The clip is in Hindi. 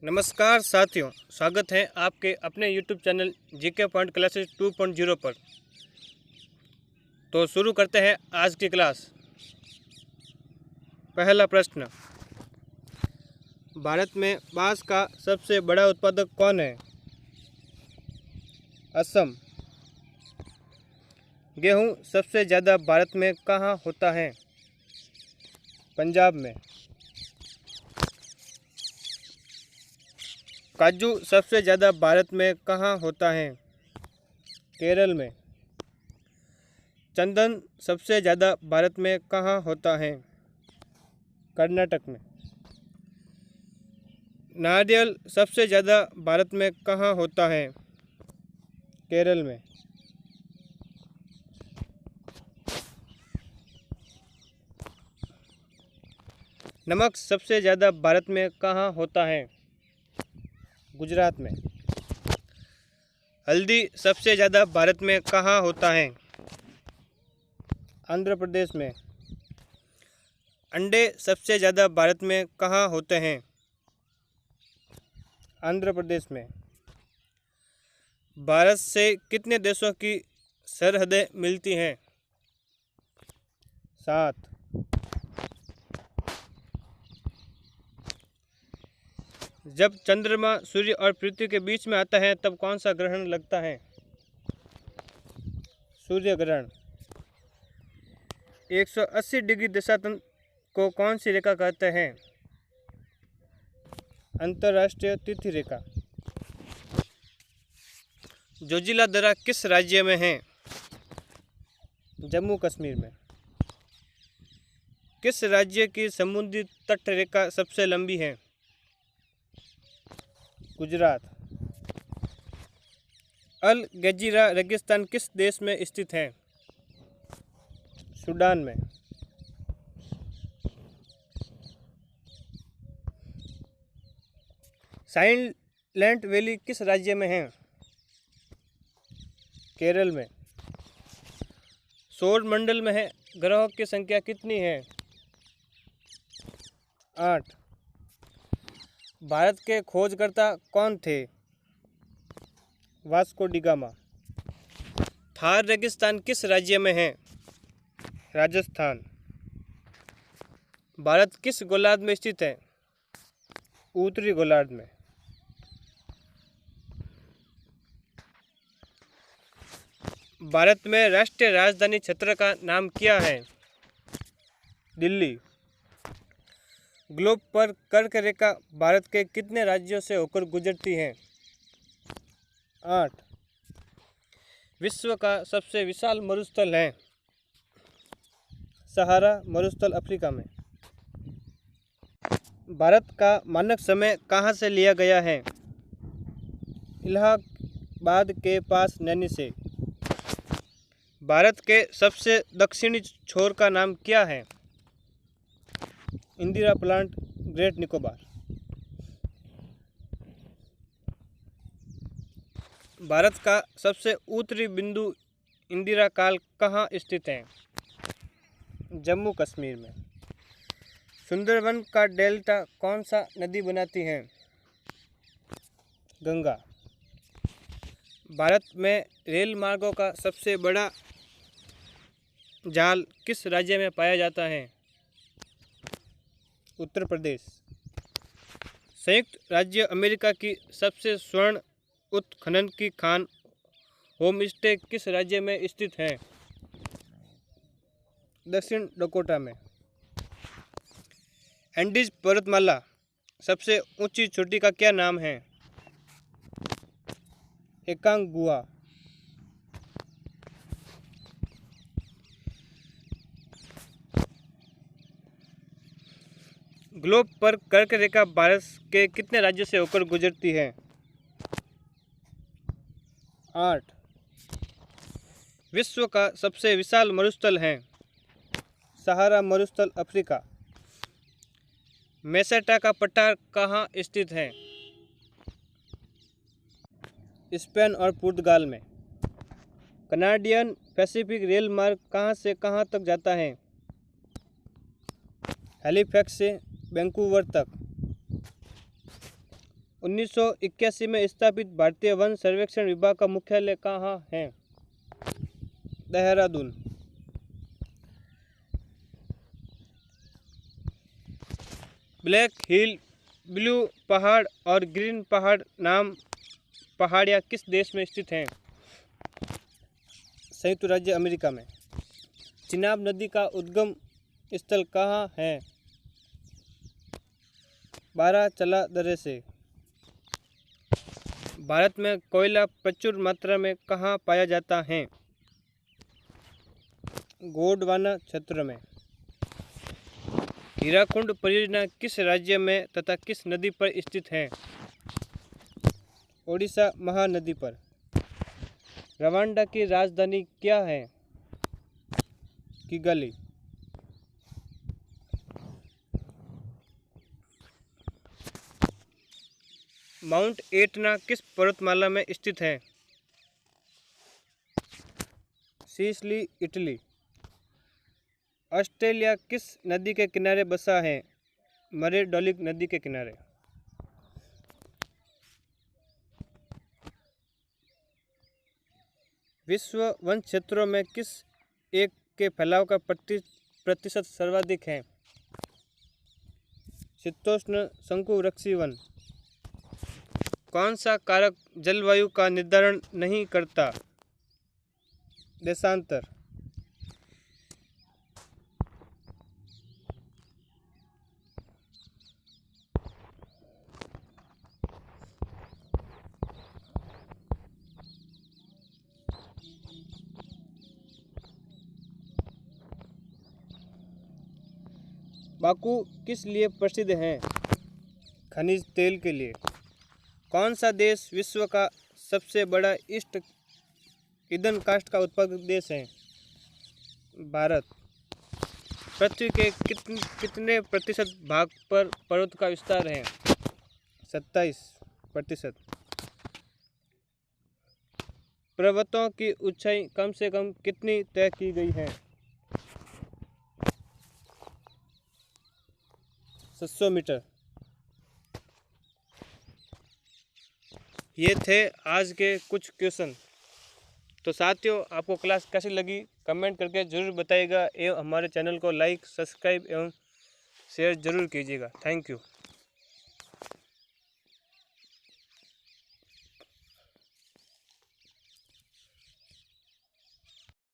नमस्कार साथियों, स्वागत है आपके अपने YouTube channel GK point classes 2.0 पर। तो शुरू करते हैं आज की क्लास। पहला प्रश्न, भारत में बांस का सबसे बड़ा उत्पादक कौन है? असम। गेहूं सबसे ज़्यादा भारत में कहाँ होता है? पंजाब में। काजू सबसे ज़्यादा भारत में कहाँ होता है? केरल में। चंदन सबसे ज़्यादा भारत में कहाँ होता है? कर्नाटक में। नारियल सबसे ज़्यादा भारत में कहाँ होता है? केरल में। नमक सबसे ज़्यादा भारत में कहाँ होता है? गुजरात में। हल्दी सबसे ज़्यादा भारत में कहाँ होता है? आंध्र प्रदेश में। अंडे सबसे ज़्यादा भारत में कहाँ होते हैं? आंध्र प्रदेश में। भारत से कितने देशों की सरहदें मिलती हैं? 7। जब चंद्रमा सूर्य और पृथ्वी के बीच में आता है तब कौन सा ग्रहण लगता है? सूर्य ग्रहण। 180 डिग्री देशांतर को कौन सी रेखा कहते हैं? अंतर्राष्ट्रीय तिथि रेखा। जोजिला दर्रा किस राज्य में है? जम्मू कश्मीर में। किस राज्य की समुद्री तट रेखा सबसे लंबी है? गुजरात। अल गजीरा रेगिस्तान किस देश में स्थित है? सूडान में। साइलेंट वैली किस राज्य में है? केरल में। सौर मंडल में है ग्रहों की संख्या कितनी है? 8। भारत के खोजकर्ता कौन थे? Vasco D gamma. थार रेगिस्तान किस राज्य में है? राजस्थान। भारत किस गोलार्ध में स्थित है? उत्तरी गोलार्ध में। भारत में राष्ट्रीय राजधानी क्षेत्र का नाम क्या है? दिल्ली। ग्लोब पर कर्क रेखा भारत के कितने राज्यों से होकर गुजरती है? 8। विश्व का सबसे विशाल मरुस्थल है? सहारा मरुस्थल अफ्रीका में। भारत का मानक समय कहाँ से लिया गया है? इलाहाबाद के पास नैनी से। भारत के सबसे दक्षिणी छोर का नाम क्या है? Indira point, great Nicobar. भारत का सबसे उत्तरी बिंदु इंदिरा काल कहाँ स्थित है? जम्मू कश्मीर में। सुंदरवन का डेल्टा कौन सा नदी बनाती है? गंगा। भारत में रेल मार्गों का सबसे बड़ा जाल किस राज्य में पाया जाता है? उत्तर प्रदेश। संयुक्त राज्य अमेरिका की सबसे स्वर्ण उत्खनन की खान होमस्टे किस राज्य में स्थित है? दक्षिण डकोटा में। एंडीज पर्वतमाला सबसे ऊंची चोटी का क्या नाम है? एकांगुआ। ग्लोब पर कर्क रेखा भारत के कितने राज्यों से होकर गुजरती है? 8। विश्व का सबसे विशाल मरुस्थल है? सहारा मरुस्थल अफ्रीका। मेसेटा का पठार कहाँ स्थित है? स्पेन और पुर्तगाल में। कनाडियन पैसिफिक रेल मार्ग कहाँ से कहाँ तक जाता है? हैलिफैक्स से वैंकूवर तक। 1981 में स्थापित भारतीय वन सर्वेक्षण विभाग का मुख्यालय कहाँ है? देहरादून। ब्लैक हिल, ब्लू पहाड़ और ग्रीन पहाड़ नाम पहाड़ियाँ किस देश में स्थित हैं? संयुक्त राज्य अमेरिका में। चिनाब नदी का उद्गम स्थल कहाँ है? बाराचला दर्रे से। भारत में कोयला प्रचुर मात्रा में कहाँ पाया जाता है? गोंडवाना क्षेत्र में। हीराकुंड परियोजना किस राज्य में तथा किस नदी पर स्थित है? ओडिशा महानदी पर। रवांडा की राजधानी क्या है? किगाली। माउंट एटना किस पर्वतमाला में स्थित है? Sicily, Italy. ऑस्ट्रेलिया किस नदी के किनारे बसा है? मरेडोलिक नदी के किनारे। विश्व वन क्षेत्रों में किस एक के फैलाव का प्रतिशत सर्वाधिक है? शीतोष्ण शंकुवृक्षी वन। कौन सा कारक जलवायु का निर्धारण नहीं करता? देशांतर। बाकू किस लिए प्रसिद्ध है? खनिज तेल के लिए। कौन सा देश विश्व का सबसे बड़ा ईस्ट ईंधन काष्ठ का उत्पादक देश है? भारत। पृथ्वी के कितने प्रतिशत भाग पर पर्वत का विस्तार है? 27%। पर्वतों की ऊंचाई कम से कम कितनी तय की गई है? 700 मीटर। ये थे आज के कुछ क्वेश्चन। तो साथियों, आपको क्लास कैसी लगी कमेंट करके ज़रूर बताइएगा एवं हमारे चैनल को लाइक, सब्सक्राइब एवं शेयर ज़रूर कीजिएगा। Thank you.